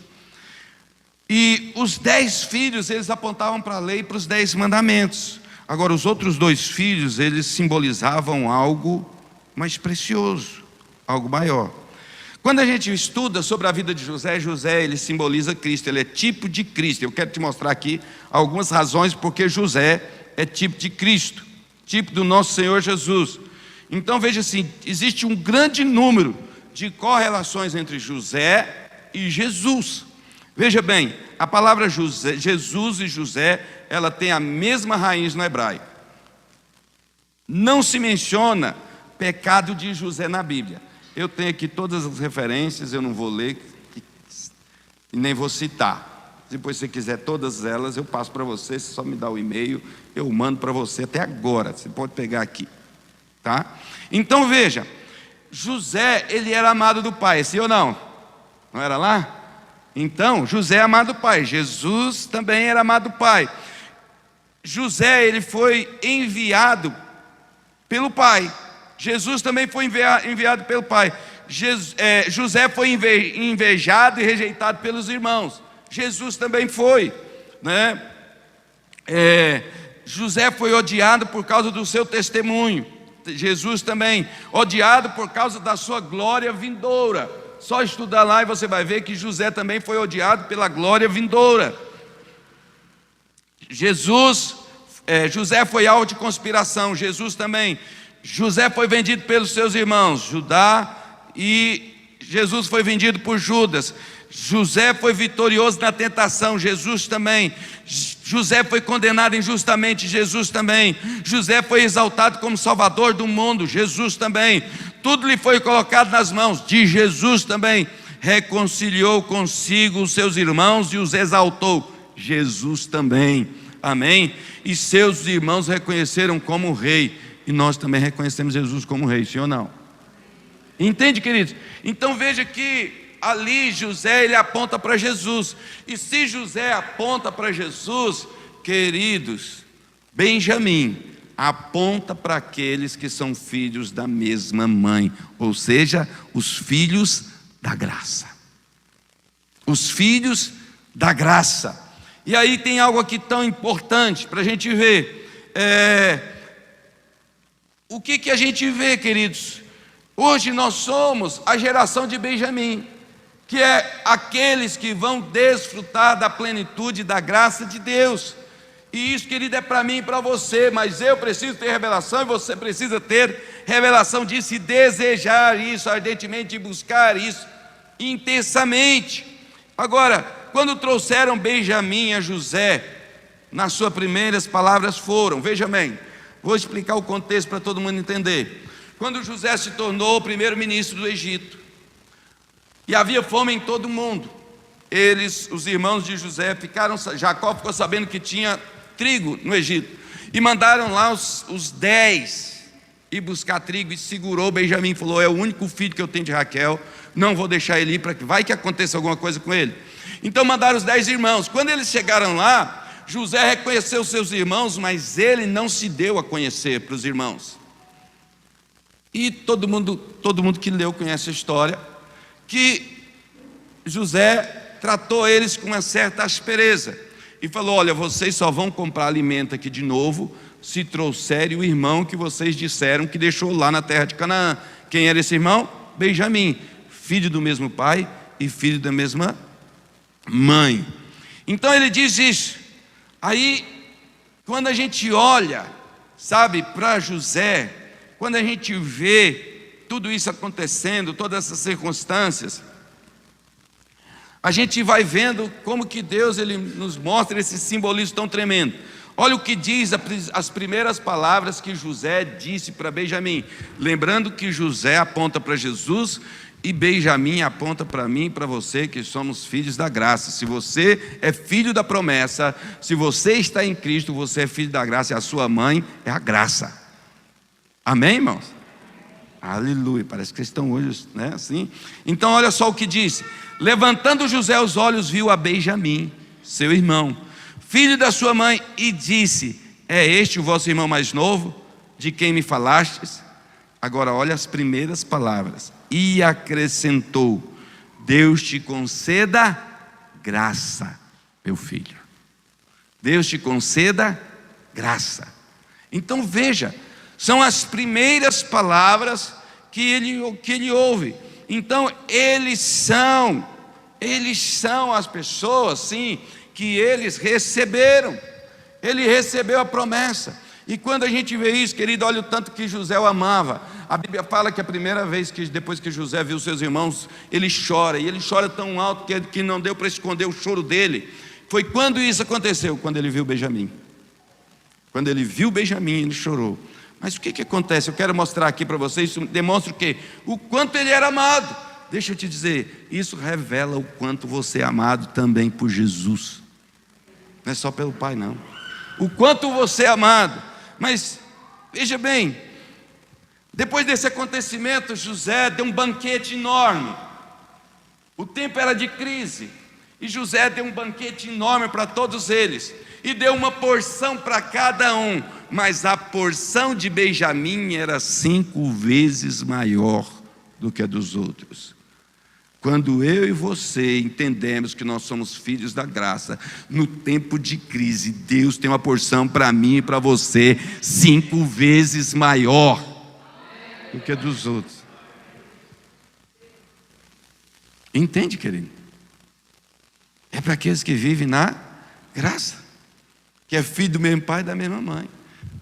E os 10 filhos, eles apontavam para a lei, para os 10 mandamentos. Agora, os outros 2 filhos, eles simbolizavam algo mais precioso, algo maior. Quando a gente estuda sobre a vida de José, ele simboliza Cristo, ele é tipo de Cristo. Eu quero te mostrar aqui algumas razões porque José é tipo de Cristo, tipo do nosso Senhor Jesus. Então veja assim, existe um grande número de correlações entre José e Jesus. Veja bem, a palavra Jesus e José, ela tem a mesma raiz no hebraico. Não se menciona pecado de José na Bíblia. Eu tenho aqui todas as referências, eu não vou ler e nem vou citar. Depois, se você quiser todas elas, eu passo para você, você só me dá o e-mail, eu mando para você até agora, você pode pegar aqui. Tá? Então veja, José, ele era amado do pai, sim ou não? Não era lá? Então, José é amado do pai, Jesus também era amado do pai. José, ele foi enviado pelo pai. Jesus também foi enviado pelo pai. José foi invejado e rejeitado pelos irmãos. Jesus também foi, né? José foi odiado por causa do seu testemunho. Jesus também, odiado por causa da sua glória vindoura. Só estudar lá e você vai ver que José também foi odiado pela glória vindoura. José foi alvo de conspiração. Jesus também. José foi vendido pelos seus irmãos, Judá, e Jesus foi vendido por Judas. José foi vitorioso na tentação, Jesus também. José foi condenado injustamente, Jesus também. José foi exaltado como salvador do mundo, Jesus também. Tudo lhe foi colocado nas mãos de Jesus também. Reconciliou consigo os seus irmãos e os exaltou, Jesus também. Amém? E seus irmãos reconheceram como rei. E nós também reconhecemos Jesus como rei, sim ou não? Entende, queridos? Então veja que ali José, ele aponta para Jesus. E se José aponta para Jesus, queridos, Benjamim aponta para aqueles que são filhos da mesma mãe, ou seja, os filhos da graça. Os filhos da graça. E aí tem algo aqui tão importante para a gente ver. O que a gente vê, queridos? Hoje nós somos a geração de Benjamim, que é aqueles que vão desfrutar da plenitude da graça de Deus. E isso, querido, é para mim e para você, mas eu preciso ter revelação e você precisa ter revelação disso e desejar isso ardentemente e buscar isso intensamente. Agora, quando trouxeram Benjamim a José, nas suas primeiras palavras foram, veja bem, vou explicar o contexto para todo mundo entender. Quando José se tornou o primeiro-ministro do Egito, e havia fome em todo o mundo, os irmãos de José Jacó ficou sabendo que tinha trigo no Egito, e mandaram lá os 10 ir buscar trigo, e segurou Benjamim, falou: é o único filho que eu tenho de Raquel, não vou deixar ele ir, vai que aconteça alguma coisa com ele. Então mandaram os 10 irmãos. Quando eles chegaram lá, José reconheceu seus irmãos, mas ele não se deu a conhecer para os irmãos. E todo mundo que leu conhece a história, que José tratou eles com uma certa aspereza e falou: olha, vocês só vão comprar alimento aqui de novo se trouxerem o irmão que vocês disseram que deixou lá na terra de Canaã. Quem era esse irmão? Benjamim, filho do mesmo pai e filho da mesma mãe. Então ele diz isso. Aí, quando a gente olha, sabe, para José, quando a gente vê tudo isso acontecendo, todas essas circunstâncias, a gente vai vendo como que Deus ele nos mostra esse simbolismo tão tremendo. Olha o que diz as primeiras palavras que José disse para Benjamim. Lembrando que José aponta para Jesus e Benjamim aponta para mim e para você, que somos filhos da graça. Se você é filho da promessa, se você está em Cristo, você é filho da graça, e a sua mãe é a graça. Amém, irmãos? Aleluia, parece que vocês estão hoje, né, assim. Então olha só o que disse: levantando José os olhos, viu a Benjamim, seu irmão, filho da sua mãe, e disse: é este o vosso irmão mais novo, de quem me falastes? Agora olha as primeiras palavras. E acrescentou: Deus te conceda graça, meu filho. Deus te conceda graça. Então veja, são as primeiras palavras que ele ouve. Então eles são as pessoas, sim, que eles receberam. Ele recebeu a promessa. E quando a gente vê isso, querido, olha o tanto que José o amava. A Bíblia fala que a primeira vez que depois que José viu seus irmãos, ele chora. E ele chora tão alto que não deu para esconder o choro dele. Foi quando isso aconteceu? Quando ele viu Benjamim. Quando ele viu Benjamim, ele chorou. Mas o que acontece? Eu quero mostrar aqui para vocês. Isso demonstra o quê? O quanto ele era amado. Deixa eu te dizer, isso revela o quanto você é amado também por Jesus. Não é só pelo Pai, não. O quanto você é amado. Mas, veja bem, depois desse acontecimento, José deu um banquete enorme. O tempo era de crise. E José deu um banquete enorme para todos eles. E deu uma porção para cada um. Mas a porção de Benjamim era 5 vezes maior do que a dos outros. Quando eu e você entendemos que nós somos filhos da graça, no tempo de crise, Deus tem uma porção para mim e para você 5 vezes maior do que a dos outros. Entende, querido? É para aqueles que vivem na graça, que é filho do mesmo pai e da mesma mãe.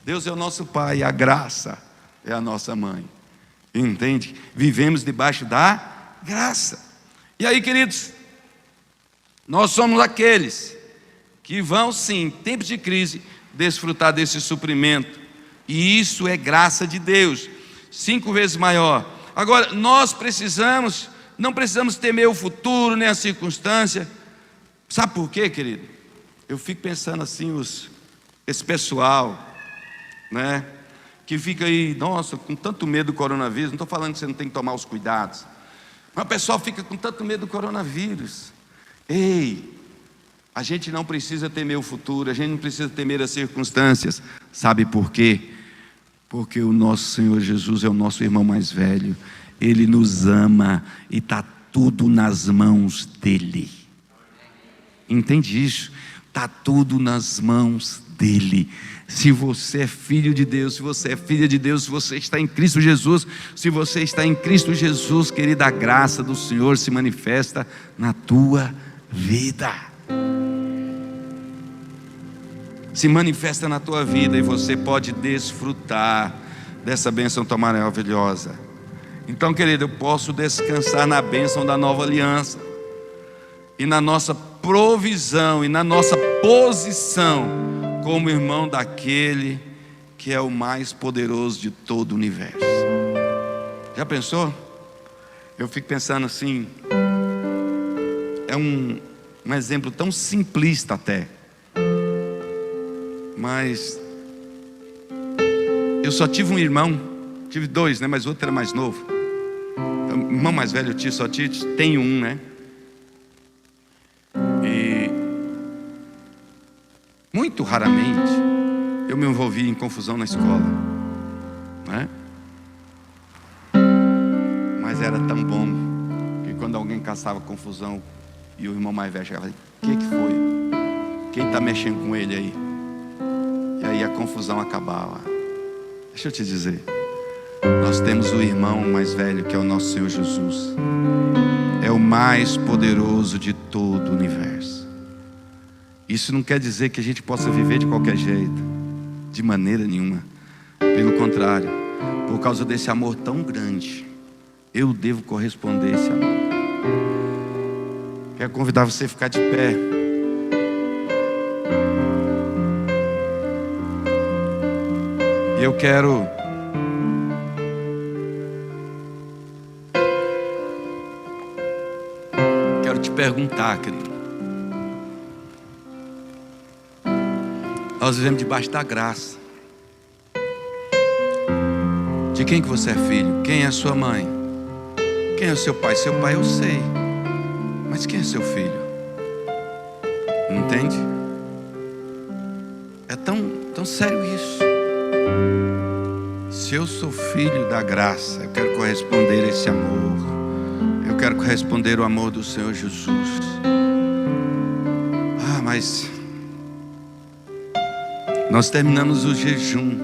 Deus é o nosso pai e a graça é a nossa mãe. Entende? Vivemos debaixo da graça. E aí, queridos, nós somos aqueles que vão sim, em tempos de crise, desfrutar desse suprimento. E isso é graça de Deus, 5 vezes maior. Agora, nós não precisamos temer o futuro, nem a circunstância. Sabe por quê, querido? Eu fico pensando assim, esse pessoal, né, que fica aí, nossa, com tanto medo do coronavírus. Não estou falando que você não tem que tomar os cuidados, mas o pessoal fica com tanto medo do coronavírus. Ei, a gente não precisa temer o futuro, a gente não precisa temer as circunstâncias. Sabe por quê? Porque o nosso Senhor Jesus é o nosso irmão mais velho. Ele nos ama e está tudo nas mãos dEle. Entende isso? Está tudo nas mãos dEle. Se você é filho de Deus, se você é filha de Deus, se você está em Cristo Jesus, se você está em Cristo Jesus, querida, a graça do Senhor se manifesta na tua vida. Se manifesta na tua vida e você pode desfrutar dessa bênção tão maravilhosa. Então, querido, eu posso descansar na bênção da nova aliança e na nossa provisão e na nossa posição como irmão daquele que é o mais poderoso de todo o universo. Já pensou? Eu fico pensando assim, é um exemplo tão simplista até, mas eu só tive um irmão, tive 2, né? Mas o outro era mais novo. O irmão mais velho tenho um, né? E muito raramente eu me envolvi em confusão na escola, né? Mas era tão bom que quando alguém caçava confusão e o irmão mais velho chegava e falava: o que foi? Quem está mexendo com ele aí? E aí a confusão acabava. Deixa eu te dizer, nós temos o irmão mais velho, que é o nosso Senhor Jesus. É o mais poderoso de todo o universo. Isso não quer dizer que a gente possa viver de qualquer jeito, de maneira nenhuma. Pelo contrário, por causa desse amor tão grande, eu devo corresponder a esse amor. Quero convidar você a ficar de pé. E eu quero te perguntar, querido. Nós vivemos debaixo da graça. De quem que você é filho? Quem é a sua mãe? Quem é o seu pai? Seu pai eu sei, mas quem é seu filho? Entende? É tão sério isso. Se eu sou filho da graça, eu quero corresponder a esse amor. Eu quero corresponder ao amor do Senhor Jesus. Mas nós terminamos o jejum.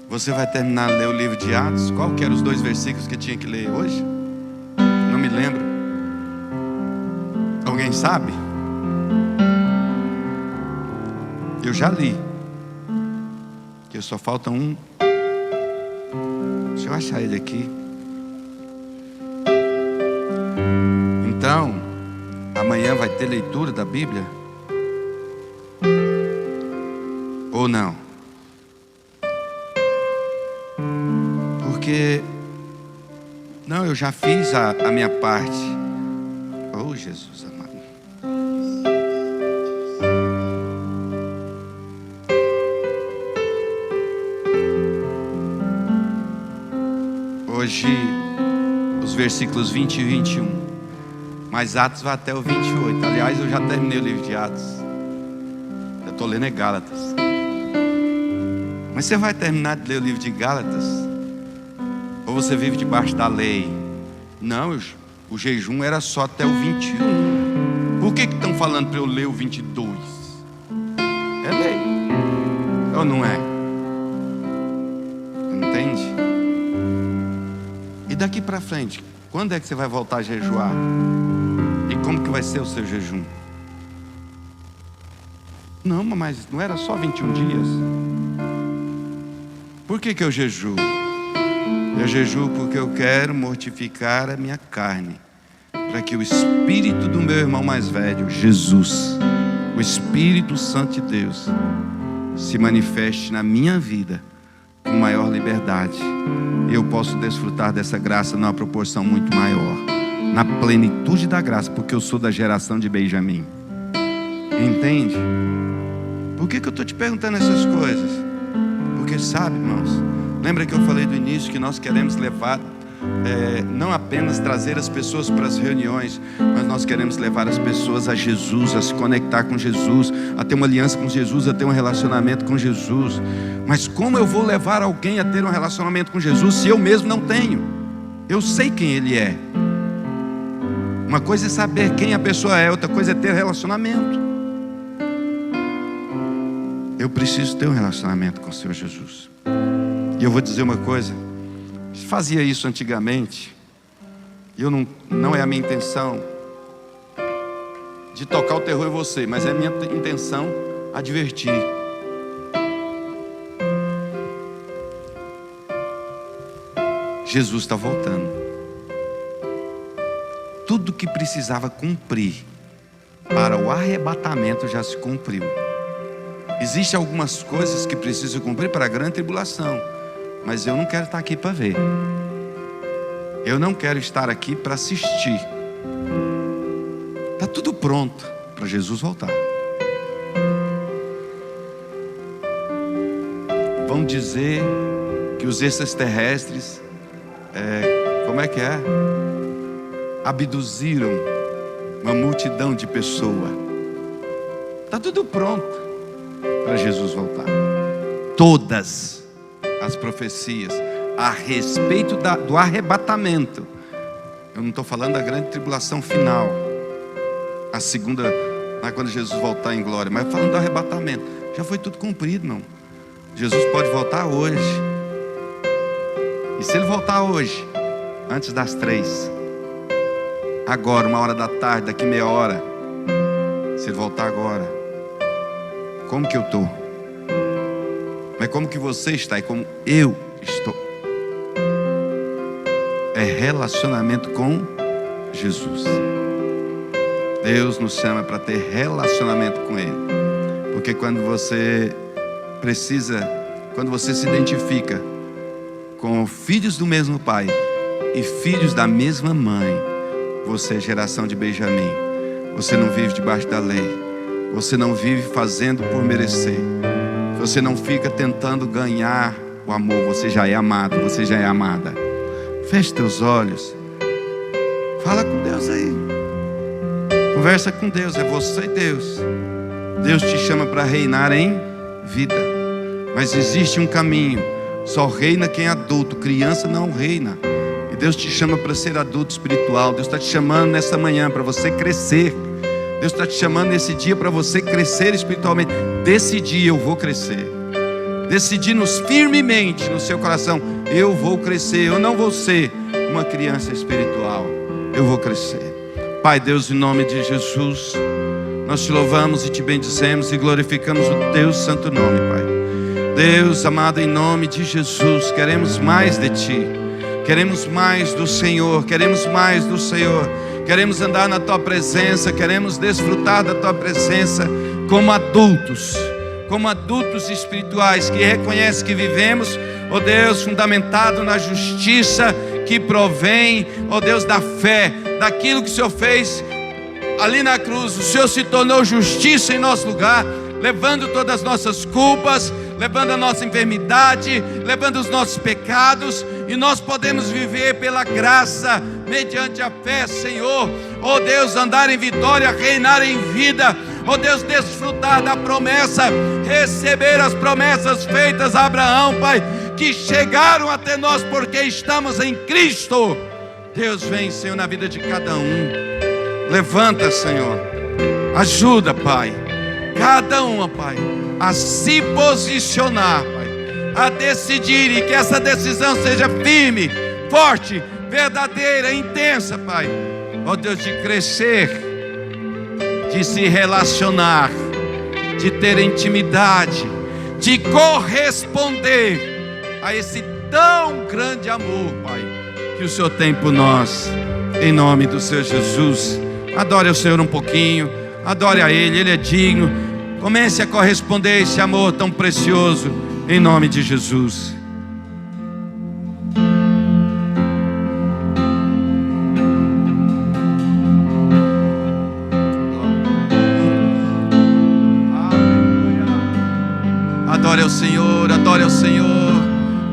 Você vai terminar de ler o livro de Atos? Qual que eram os 2 versículos que tinha que ler hoje? Não me lembro. Alguém sabe? Eu já li. Que só falta um. Deixa eu achar ele aqui. Então, amanhã vai ter leitura da Bíblia? Ou não? Porque não, eu já fiz a minha parte. Oh, Jesus amado. Hoje os versículos 20 e 21. Mas Atos vai até o 28. Aliás, eu já terminei o livro de Atos. Eu estou lendo Gálatas. Mas você vai terminar de ler o livro de Gálatas? Ou você vive debaixo da lei? Não, o jejum era só até o 21. Por que estão falando para eu ler o 22? É lei. Ou não é? Entende? E daqui para frente, quando é que você vai voltar a jejuar? E como que vai ser o seu jejum? Não, mas não era só 21 dias? Por que eu jejuo? Eu jejuo porque eu quero mortificar a minha carne, para que o espírito do meu irmão mais velho, Jesus, o Espírito Santo de Deus, se manifeste na minha vida com maior liberdade. E eu posso desfrutar dessa graça numa proporção muito maior, na plenitude da graça, porque eu sou da geração de Benjamim. Entende? Por que eu estou te perguntando essas coisas? Porque sabe, irmãos, lembra que eu falei do início que nós queremos levar, não apenas trazer as pessoas para as reuniões, mas nós queremos levar as pessoas a Jesus, a se conectar com Jesus, a ter uma aliança com Jesus, a ter um relacionamento com Jesus. Mas como eu vou levar alguém a ter um relacionamento com Jesus se eu mesmo não tenho? Eu sei quem Ele é. Uma coisa é saber quem a pessoa é, outra coisa é ter relacionamento. Eu preciso ter um relacionamento com o Senhor Jesus. E eu vou dizer uma coisa: fazia isso antigamente. Não é a minha intenção de tocar o terror em você, mas é a minha intenção advertir. Jesus está voltando. Tudo que precisava cumprir para o arrebatamento já se cumpriu. Existem algumas coisas que precisam cumprir para a grande tribulação, mas eu não quero estar aqui para ver. Eu não quero estar aqui para assistir. Está tudo pronto para Jesus voltar. Vão dizer que os extraterrestres, como é que é? Abduziram uma multidão de pessoas. Está tudo pronto para Jesus voltar. Todas as profecias a respeito do arrebatamento Eu não estou falando da grande tribulação final, a segunda, quando Jesus voltar em glória, mas falando do arrebatamento. Já foi tudo cumprido, irmão. Jesus pode voltar hoje. E se Ele voltar hoje, antes das 3, agora, 1h da tarde, daqui meia hora, se Ele voltar agora, como que eu estou? Mas como que você está e como eu estou? É relacionamento com Jesus. Deus nos chama para ter relacionamento com Ele. Porque quando você se identifica com filhos do mesmo pai e filhos da mesma mãe, você é geração de Benjamim. Você não vive debaixo da lei. Você não vive fazendo por merecer. Você não fica tentando ganhar o amor. Você já é amado, você já é amada. Feche teus olhos. Fala com Deus aí. Conversa com Deus, é você e Deus. Deus te chama para reinar em vida. Mas existe um caminho. Só reina quem é adulto. Criança não reina. E Deus te chama para ser adulto espiritual. Deus está te chamando nessa manhã para você crescer. Deus está te chamando nesse dia para você crescer espiritualmente. Decidir, eu vou crescer. Decidir-nos firmemente no seu coração: eu vou crescer, eu não vou ser uma criança espiritual, eu vou crescer. Pai Deus, em nome de Jesus, nós te louvamos e te bendizemos e glorificamos o teu santo nome, Pai. Deus amado, em nome de Jesus, queremos mais de ti, queremos mais do Senhor, queremos mais do Senhor. Queremos andar na tua presença, queremos desfrutar da tua presença como adultos espirituais que reconhecem que vivemos, ó Deus, fundamentado na justiça que provém, ó Deus, da fé, daquilo que o Senhor fez ali na cruz. O Senhor se tornou justiça em nosso lugar, levando todas as nossas culpas, levando a nossa enfermidade, levando os nossos pecados, e nós podemos viver pela graça, mediante a fé, Senhor. Ó Deus, andar em vitória, reinar em vida. Ó Deus, desfrutar da promessa, receber as promessas feitas a Abraão, Pai, que chegaram até nós porque estamos em Cristo. Deus, vem, Senhor, na vida de cada um. Levanta, Senhor. Ajuda, Pai, cada uma, Pai, a se posicionar, Pai, a decidir, e que essa decisão seja firme, forte, verdadeira, intensa, Pai. Ó Deus, de crescer, de se relacionar, de ter intimidade, de corresponder a esse tão grande amor, Pai, que o Senhor tem por nós. Em nome do Senhor Jesus, adore o Senhor um pouquinho, adore a Ele, Ele é digno. Comece a corresponder a esse amor tão precioso, em nome de Jesus. Adore ao Senhor, adore ao Senhor.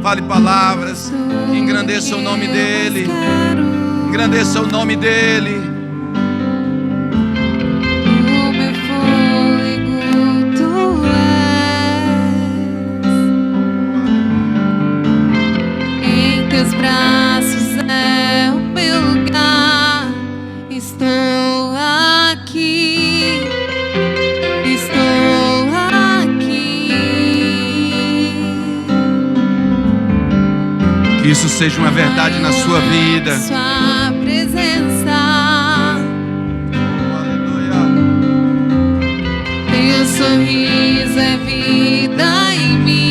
Fale palavras que engrandeçam o nome dEle. Engrandeça o nome dEle. Teus braços é o meu lugar. Estou aqui, estou aqui. Que isso seja uma verdade na sua vida. Sua presença. Aleluia. Teu sorriso é vida em mim.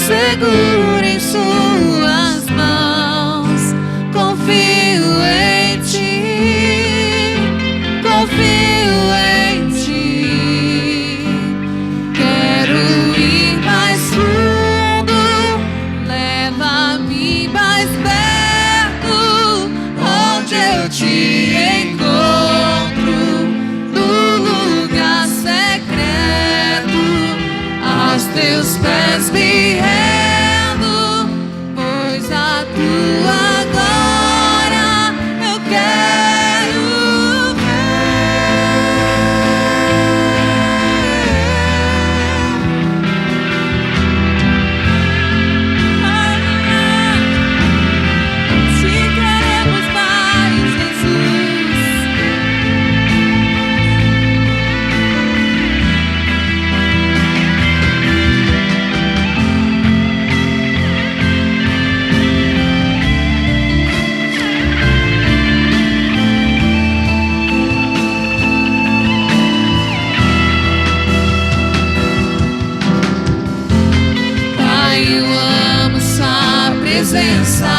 Seguro em suas mãos, confio em ti, confio em ti. Quero ir mais fundo, leva-me mais perto, onde eu te encontro, no lugar secreto, aos teus pés me presença.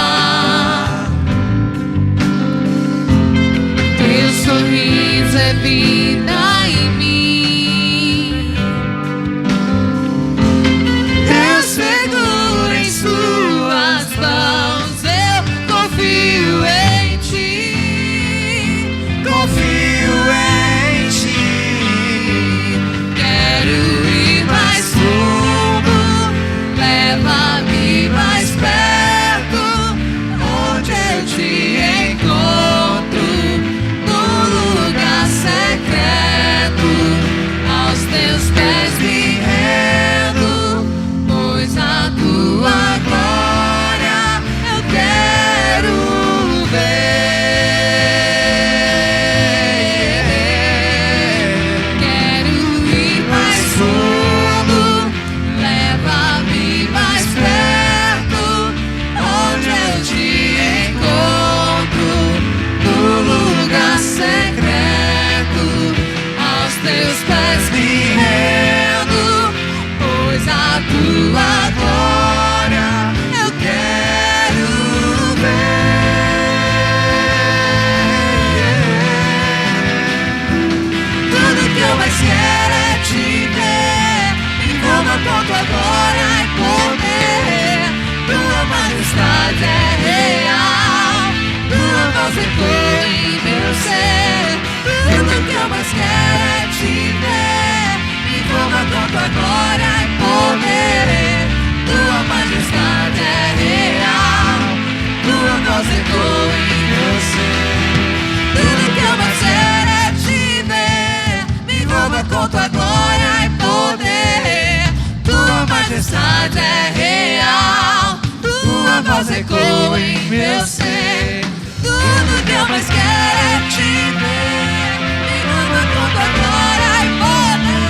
Teu sorriso é vida em mim. Eu seguro em suas mãos, eu confio em ti. Confio em ti. Quero ir mais fundo, leva-me mais perto, onde eu te encontro, no lugar secreto. Aos teus pés me rendo, pois a tua glória eu quero ver. Quero ir mais fundo, leva-me mais perto, onde eu te encontro, no lugar secreto. Aos teus pés me rendo, pois a tua glória eu quero ver. Tudo que eu mais quero é te ver, me envolva com tua glória e poder. Tua majestade é real, tua voz ecoa em meu ser. Tudo que eu mais quero é te ver, me envolva com tua glória e poder. Tua majestade é real, tua voz ecoa em meu ser. Tudo que eu mais quero é te ver, me envolva com tua glória e poder. Tua majestade é real, tua voz ecoa em meu ser. Tudo que eu mais quero é te ver, me envolva com tua glória e poder.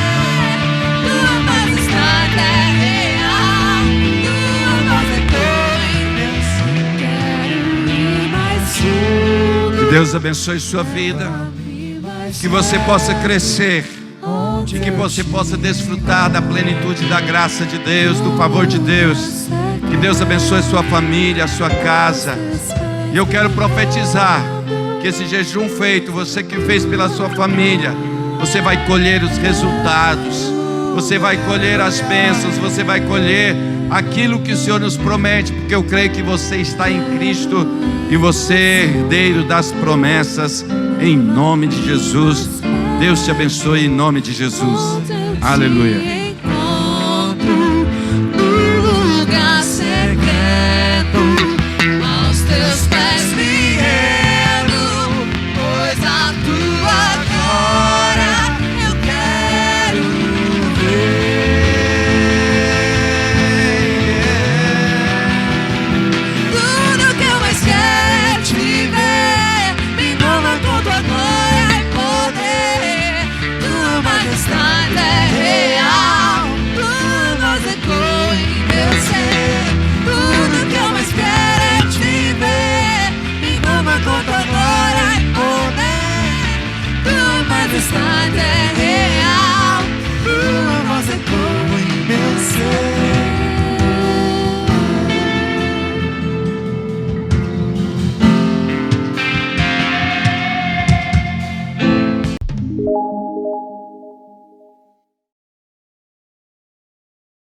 Tua majestade é real, tua voz ecoa em meu ser. Quero ir mais fundo. Que Deus abençoe sua vida, que você possa crescer e que você possa desfrutar da plenitude da graça de Deus, do favor de Deus. Que Deus abençoe sua família, a sua casa. E eu quero profetizar que esse jejum feito, você que fez pela sua família, você vai colher os resultados, você vai colher as bênçãos, você vai colher aquilo que o Senhor nos promete, porque eu creio que você está em Cristo e você é herdeiro das promessas, em nome de Jesus. Deus te abençoe em nome de Jesus. Aleluia.